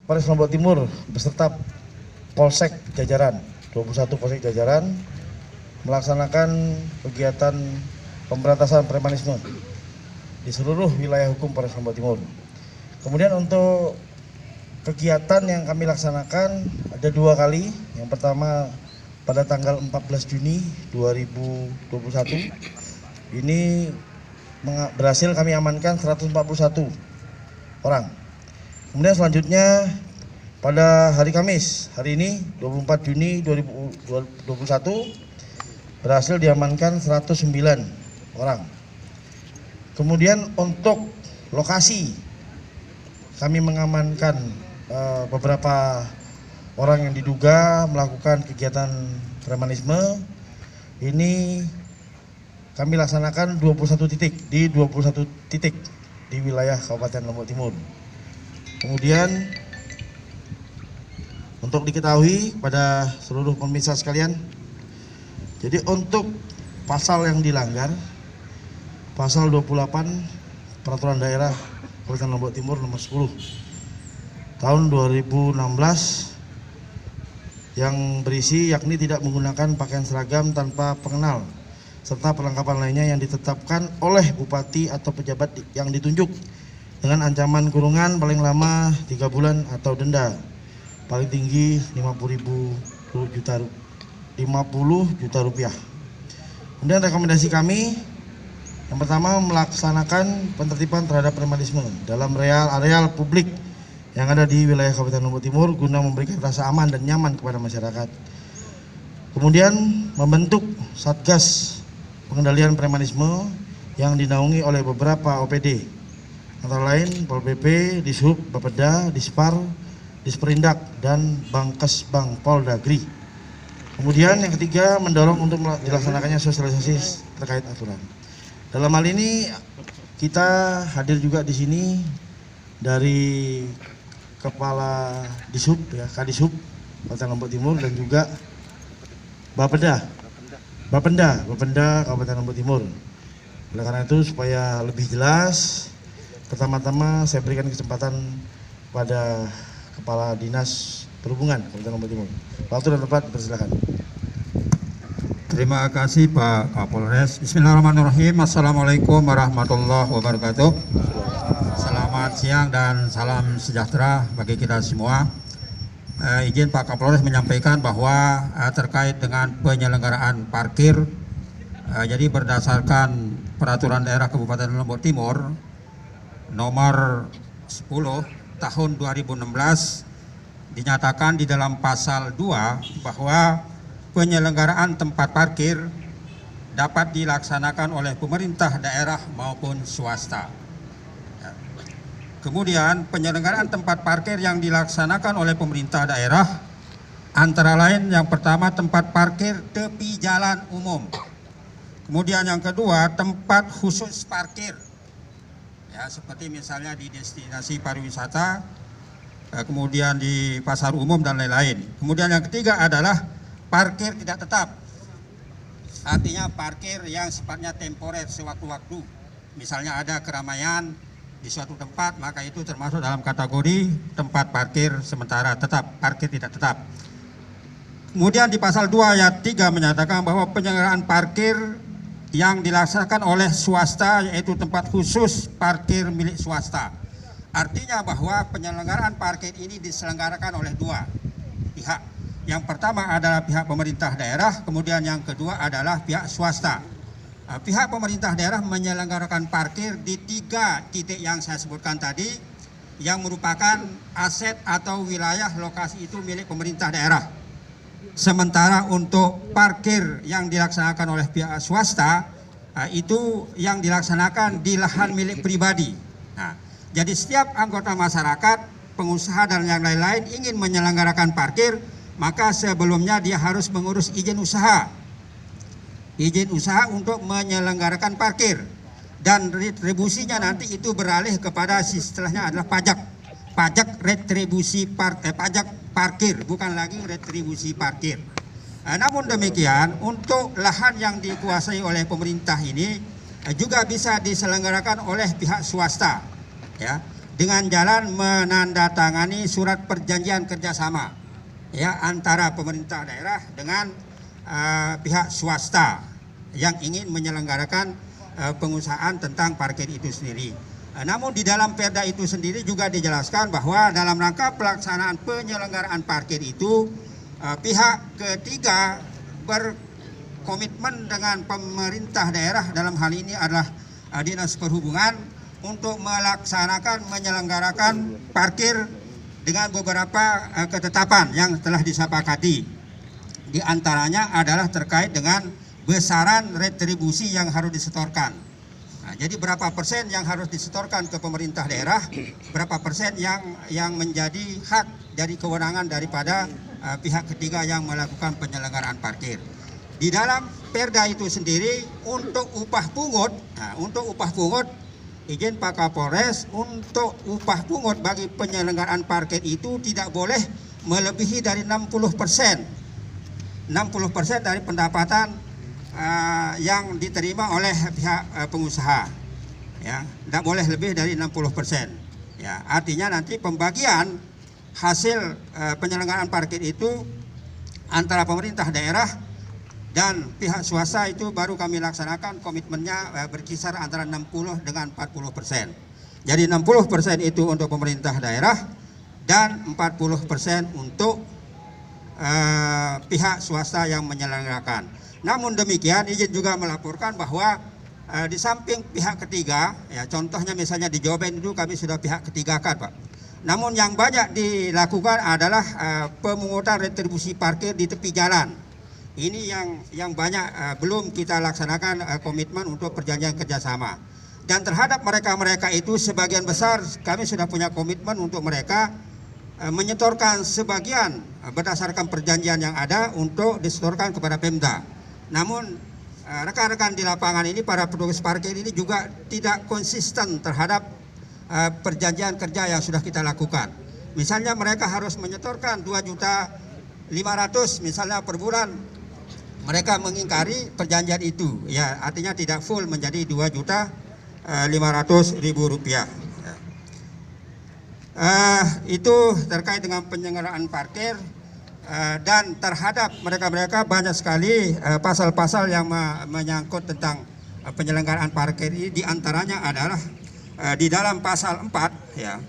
Polres Lombok Timur beserta Polsek jajaran, 21 Polsek jajaran melaksanakan kegiatan pemberantasan premanisme di seluruh wilayah hukum Polres Lombok Timur. Kemudian untuk kegiatan yang kami laksanakan ada 2 kali. Yang pertama pada tanggal 14 Juni 2021 ini berhasil kami amankan 141 orang. Kemudian selanjutnya pada hari Kamis, hari ini 24 Juni 2021 berhasil diamankan 109 orang. Kemudian untuk lokasi kami mengamankan beberapa orang yang diduga melakukan kegiatan premanisme. Ini kami laksanakan 21 titik di 21 titik di wilayah Kabupaten Lombok Timur. Kemudian untuk diketahui pada seluruh pemirsa sekalian, jadi untuk pasal yang dilanggar, pasal 28 Peraturan Daerah Kabupaten Lombok Timur nomor 10 tahun 2016 yang berisi yakni tidak menggunakan pakaian seragam tanpa pengenal serta perlengkapan lainnya yang ditetapkan oleh bupati atau pejabat yang ditunjuk dengan ancaman kurungan paling lama 3 bulan atau denda paling tinggi 50 juta rupiah. Kemudian rekomendasi kami yang pertama melaksanakan penertiban terhadap premanisme dalam areal publik yang ada di wilayah Kabupaten Lombok Timur guna memberikan rasa aman dan nyaman kepada masyarakat. Kemudian membentuk Satgas Pengendalian Premanisme yang dinaungi oleh beberapa OPD, antara lain Pol PP, Dishub, Bapeda, Dispar, Disperindak, dan Bangkesbang Poldagri. Kemudian yang ketiga mendorong untuk dilaksanakannya sosialisasi terkait aturan. Dalam hal ini kita hadir juga di sini dari Kepala Dishub, ya, Kadishub Kabupaten Lombok Timur dan juga Bapeda Kabupaten Lombok Timur. Oleh karena itu supaya lebih jelas, pertama-tama saya berikan kesempatan pada Kepala Dinas Perhubungan Kabupaten Lombok Timur. Waktu dan tempat dipersilakan. Terima kasih Pak Kapolres. Bismillahirrahmanirrahim. Assalamualaikum warahmatullahi wabarakatuh. Selamat siang dan salam sejahtera bagi kita semua. Izin Pak Kapolres menyampaikan bahwa terkait dengan penyelenggaraan parkir, jadi berdasarkan Peraturan Daerah Kabupaten Lombok Timur nomor 10 tahun 2016 dinyatakan di dalam pasal 2 bahwa penyelenggaraan tempat parkir dapat dilaksanakan oleh pemerintah daerah maupun swasta. Kemudian penyelenggaraan tempat parkir yang dilaksanakan oleh pemerintah daerah antara lain yang pertama tempat parkir tepi jalan umum. Kemudian yang kedua tempat khusus parkir. Ya, seperti misalnya di destinasi pariwisata, kemudian di pasar umum dan lain-lain. Kemudian yang ketiga adalah parkir tidak tetap. Artinya parkir yang sifatnya temporer sewaktu-waktu. Misalnya ada keramaian di suatu tempat, maka itu termasuk dalam kategori tempat parkir sementara tetap, parkir tidak tetap. Kemudian di pasal 2 ayat 3 menyatakan bahwa penyelenggaraan parkir yang dilaksanakan oleh swasta yaitu tempat khusus parkir milik swasta. Artinya bahwa penyelenggaraan parkir ini diselenggarakan oleh 2 pihak. Yang pertama adalah pihak pemerintah daerah, kemudian yang kedua adalah pihak swasta. Pihak pemerintah daerah menyelenggarakan parkir di 3 titik yang saya sebutkan tadi yang merupakan aset atau wilayah lokasi itu milik pemerintah daerah. Sementara untuk parkir yang dilaksanakan oleh pihak swasta itu yang dilaksanakan di lahan milik pribadi. Nah, jadi setiap anggota masyarakat, pengusaha dan yang lain-lain ingin menyelenggarakan parkir, maka sebelumnya dia harus mengurus izin usaha untuk menyelenggarakan parkir, dan retribusinya nanti itu beralih kepada istilahnya adalah pajak retribusi pajak parkir, bukan lagi retribusi parkir. Namun demikian untuk lahan yang dikuasai oleh pemerintah ini juga bisa diselenggarakan oleh pihak swasta, ya. dengan jalan menandatangani surat perjanjian kerjasama ya antara pemerintah daerah dengan pihak swasta yang ingin menyelenggarakan pengusahaan tentang parkir itu sendiri. Namun di dalam perda itu sendiri juga dijelaskan bahwa dalam rangka pelaksanaan penyelenggaraan parkir itu pihak ketiga berkomitmen dengan pemerintah daerah, dalam hal ini adalah Dinas Perhubungan, untuk menyelenggarakan parkir dengan beberapa ketetapan yang telah disepakati. Di antaranya adalah terkait dengan besaran retribusi yang harus disetorkan. Nah, jadi berapa persen yang harus disetorkan ke pemerintah daerah, berapa persen yang menjadi hak dari kewenangan daripada pihak ketiga yang melakukan penyelenggaraan parkir. Di dalam perda itu sendiri untuk upah pungut, izin Pak Kapolres, untuk upah pungut bagi penyelenggaraan parkir itu tidak boleh melebihi dari 60%. 60% dari pendapatan yang diterima oleh pihak pengusaha, ya, tidak boleh lebih dari 60%. Ya, artinya nanti pembagian hasil penyelenggaraan parkir itu antara pemerintah daerah dan pihak swasta itu baru kami laksanakan, komitmennya berkisar antara 60 dengan 40%. Jadi 60% itu untuk pemerintah daerah dan 40% untuk pihak swasta yang menyelenggarakan. Namun demikian, izin juga melaporkan bahwa di samping pihak ketiga, ya contohnya misalnya di Joben itu kami sudah pihak ketiga kan Pak. Namun yang banyak dilakukan adalah pemungutan retribusi parkir di tepi jalan. Ini yang banyak belum kita laksanakan komitmen untuk perjanjian kerjasama. Dan terhadap mereka-mereka itu sebagian besar kami sudah punya komitmen untuk mereka menyetorkan sebagian berdasarkan perjanjian yang ada untuk disetorkan kepada Pemda. Namun rekan-rekan di lapangan ini, para petugas parkir ini juga tidak konsisten terhadap perjanjian kerja yang sudah kita lakukan. Misalnya mereka harus menyetorkan 2.500.000 misalnya per bulan. Mereka mengingkari perjanjian itu, ya artinya tidak full menjadi 2.500.000 rupiah. Itu terkait dengan penyelenggaraan parkir, dan terhadap mereka-mereka banyak sekali pasal-pasal yang menyangkut tentang penyelenggaraan parkir ini. Di antaranya adalah di dalam pasal 4 ya,